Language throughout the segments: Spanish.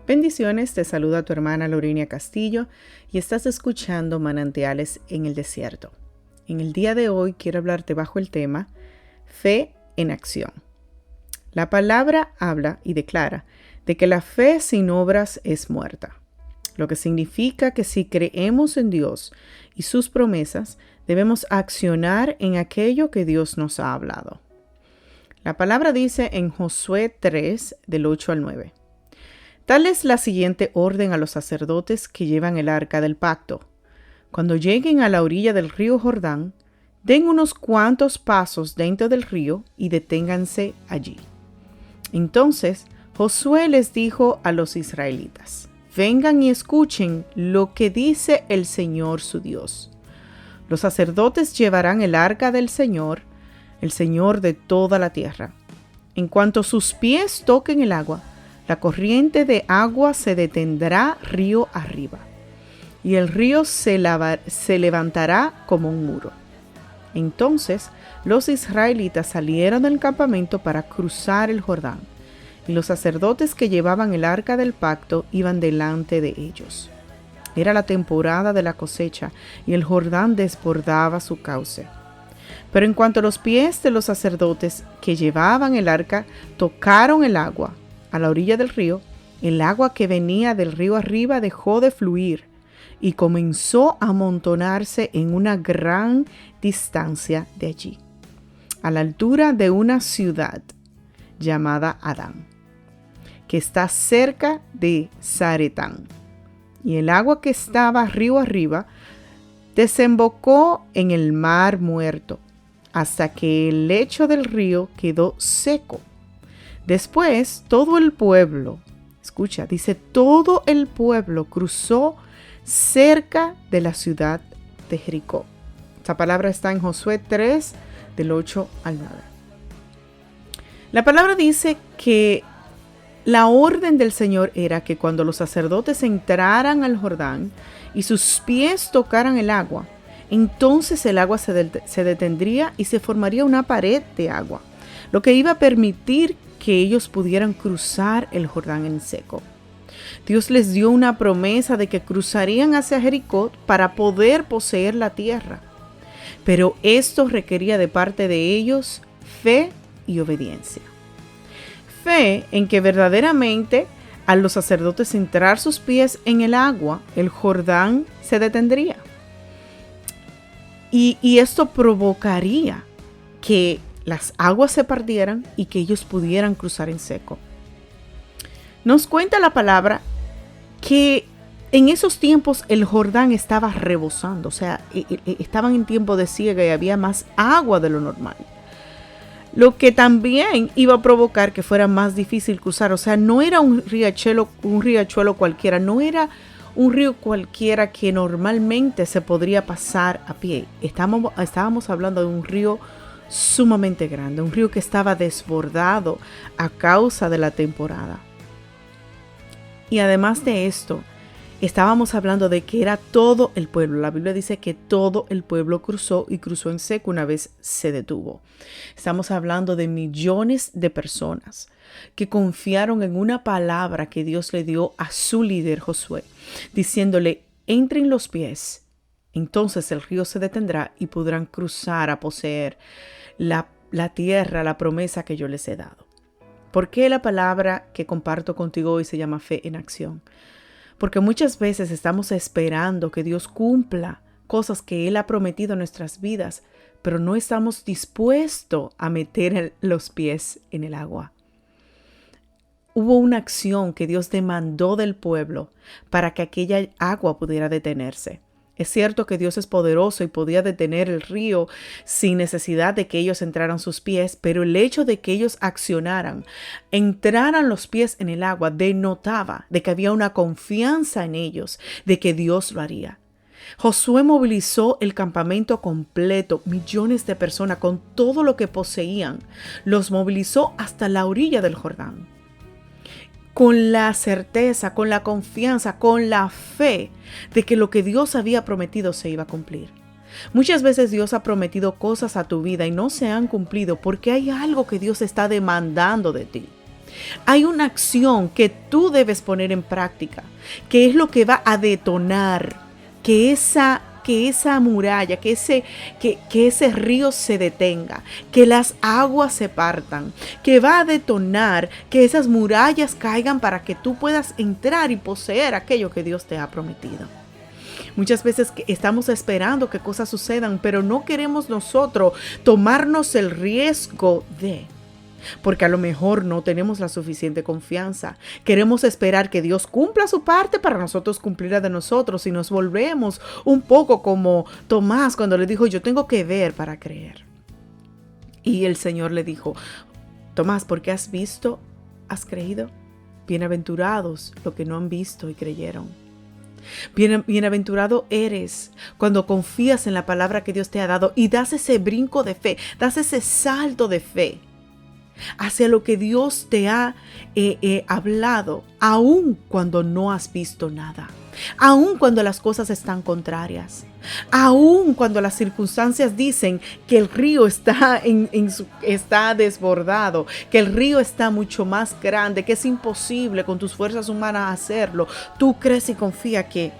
Bendiciones, te saluda tu hermana Lorinia Castillo y estás escuchando Manantiales en el Desierto. En el día de hoy quiero hablarte bajo el tema Fe en Acción. La palabra habla y declara de que la fe sin obras es muerta, lo que significa que si creemos en Dios y sus promesas, debemos accionar en aquello que Dios nos ha hablado. La palabra dice en Josué 3, del 8 al 9. Tal es la siguiente orden a los sacerdotes que llevan el arca del pacto. Cuando lleguen a la orilla del río Jordán, den unos cuantos pasos dentro del río y deténganse allí. Entonces Josué les dijo a los israelitas: vengan y escuchen lo que dice el Señor su Dios. Los sacerdotes llevarán el arca del Señor, el Señor de toda la tierra. En cuanto sus pies toquen el agua, la corriente de agua se detendrá río arriba, y el río se levantará como un muro. Entonces los israelitas salieron del campamento para cruzar el Jordán, y los sacerdotes que llevaban el arca del pacto iban delante de ellos. Era la temporada de la cosecha, y el Jordán desbordaba su cauce. Pero en cuanto los pies de los sacerdotes que llevaban el arca tocaron el agua, a la orilla del río, el agua que venía del río arriba dejó de fluir y comenzó a amontonarse en una gran distancia de allí, a la altura de una ciudad llamada Adán, que está cerca de Zaretán. Y el agua que estaba río arriba desembocó en el mar muerto, hasta que el lecho del río quedó seco. Después, todo el pueblo, escucha, dice, todo el pueblo cruzó cerca de la ciudad de Jericó. Esta palabra está en Josué 3, del 8 al 9. La palabra dice que la orden del Señor era que cuando los sacerdotes entraran al Jordán y sus pies tocaran el agua, entonces el agua se detendría y se formaría una pared de agua, lo que iba a permitir que ellos pudieran cruzar el Jordán en seco. Dios les dio una promesa de que cruzarían hacia Jericó para poder poseer la tierra. Pero esto requería de parte de ellos fe y obediencia. Fe en que verdaderamente al los sacerdotes entrar sus pies en el agua, el Jordán se detendría. Y esto provocaría que las aguas se partieran y que ellos pudieran cruzar en seco. Nos cuenta la palabra que en esos tiempos el Jordán estaba rebosando, o sea, estaban en tiempo de siega y había más agua de lo normal. Lo que también iba a provocar que fuera más difícil cruzar, o sea, no era un riachuelo cualquiera, no era un río cualquiera que normalmente se podría pasar a pie. Estábamos hablando de un río sumamente grande, un río que estaba desbordado a causa de la temporada. Y además de esto, estábamos hablando de que era todo el pueblo. La Biblia dice que todo el pueblo cruzó y cruzó en seco una vez se detuvo. Estamos hablando de millones de personas que confiaron en una palabra que Dios le dio a su líder Josué, diciéndole: entren los pies. Entonces el río se detendrá y podrán cruzar a poseer la tierra, la promesa que yo les he dado. ¿Por qué la palabra que comparto contigo hoy se llama fe en acción? Porque muchas veces estamos esperando que Dios cumpla cosas que Él ha prometido en nuestras vidas, pero no estamos dispuestos a meter los pies en el agua. Hubo una acción que Dios demandó del pueblo para que aquella agua pudiera detenerse. Es cierto que Dios es poderoso y podía detener el río sin necesidad de que ellos entraran sus pies, pero el hecho de que ellos accionaran, entraran los pies en el agua, denotaba de que había una confianza en ellos, de que Dios lo haría. Josué movilizó el campamento completo, millones de personas con todo lo que poseían, los movilizó hasta la orilla del Jordán. Con la certeza, con la confianza, con la fe de que lo que Dios había prometido se iba a cumplir. Muchas veces Dios ha prometido cosas a tu vida y no se han cumplido porque hay algo que Dios está demandando de ti. Hay una acción que tú debes poner en práctica, que es lo que va a detonar que esa muralla, que ese río se detenga, que las aguas se partan, que va a detonar que esas murallas caigan para que tú puedas entrar y poseer aquello que Dios te ha prometido. Muchas veces estamos esperando que cosas sucedan, pero no queremos nosotros tomarnos el riesgo porque a lo mejor no tenemos la suficiente confianza. Queremos esperar que Dios cumpla su parte para nosotros cumplir la de nosotros, y nos volvemos un poco como Tomás cuando le dijo: yo tengo que ver para creer. Y el Señor le dijo: Tomás, porque has visto, has creído. Bienaventurados los que no han visto y creyeron. Bienaventurado eres cuando confías en la palabra que Dios te ha dado y das ese brinco de fe, das ese salto de fe hacia lo que Dios te ha hablado, aun cuando no has visto nada, aun cuando las cosas están contrarias, aun cuando las circunstancias dicen que el río está desbordado, que el río está mucho más grande, que es imposible con tus fuerzas humanas hacerlo. Tú crees y confías que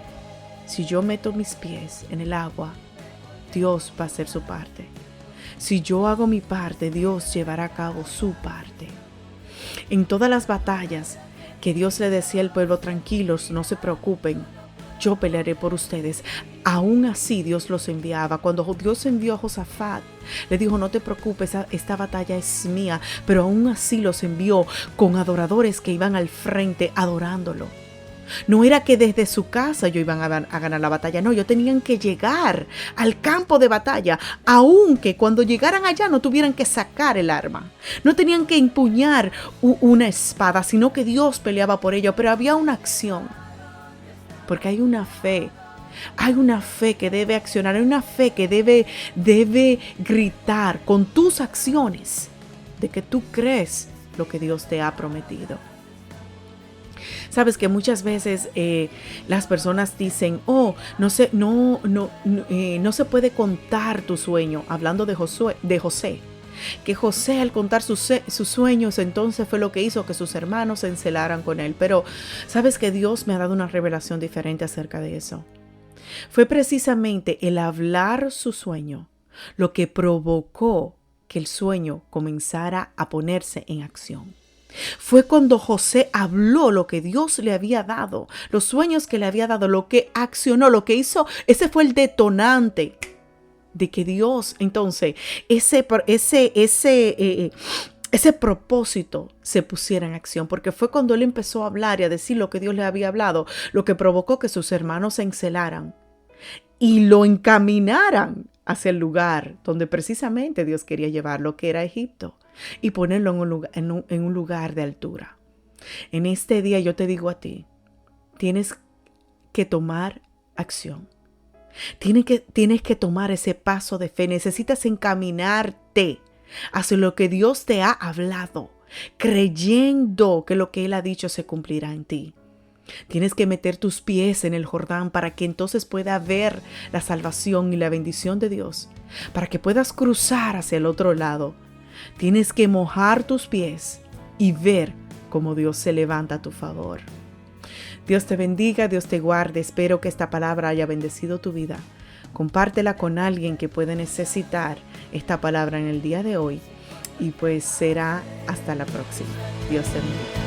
si yo meto mis pies en el agua, Dios va a hacer su parte. Si yo hago mi parte, Dios llevará a cabo su parte. En todas las batallas que Dios le decía al pueblo: tranquilos, no se preocupen, yo pelearé por ustedes. Aún así Dios los enviaba. Cuando Dios envió a Josafat, le dijo: no te preocupes, esta batalla es mía. Pero aún así los envió con adoradores que iban al frente adorándolo. No era que desde su casa yo iban a ganar la batalla, no, ellos tenían que llegar al campo de batalla, aunque cuando llegaran allá no tuvieran que sacar el arma, no tenían que empuñar una espada, sino que Dios peleaba por ello. Pero había una acción, porque hay una fe que debe accionar, hay una fe que debe gritar con tus acciones de que tú crees lo que Dios te ha prometido. Sabes que muchas veces las personas dicen: no se puede contar tu sueño, hablando de José, que José, al contar sus sueños, entonces fue lo que hizo que sus hermanos se encelaran con él. Pero sabes que Dios me ha dado una revelación diferente acerca de eso. Fue precisamente el hablar su sueño lo que provocó que el sueño comenzara a ponerse en acción. Fue cuando José habló lo que Dios le había dado, los sueños que le había dado, lo que accionó, lo que hizo. Ese fue el detonante de que Dios, entonces, ese propósito se pusiera en acción, porque fue cuando él empezó a hablar y a decir lo que Dios le había hablado, lo que provocó que sus hermanos se encelaran y lo encaminaran hacia el lugar donde precisamente Dios quería llevarlo, que era Egipto, y ponerlo en un lugar de altura. En este día yo te digo a ti: tienes que tomar acción. Tienes que tomar ese paso de fe. Necesitas encaminarte hacia lo que Dios te ha hablado, creyendo que lo que Él ha dicho se cumplirá en ti. Tienes que meter tus pies en el Jordán para que entonces pueda ver la salvación y la bendición de Dios, para que puedas cruzar hacia el otro lado. Tienes que mojar tus pies y ver cómo Dios se levanta a tu favor. Dios te bendiga, Dios te guarde. Espero que esta palabra haya bendecido tu vida. Compártela con alguien que puede necesitar esta palabra en el día de hoy. Y pues será hasta la próxima. Dios te bendiga.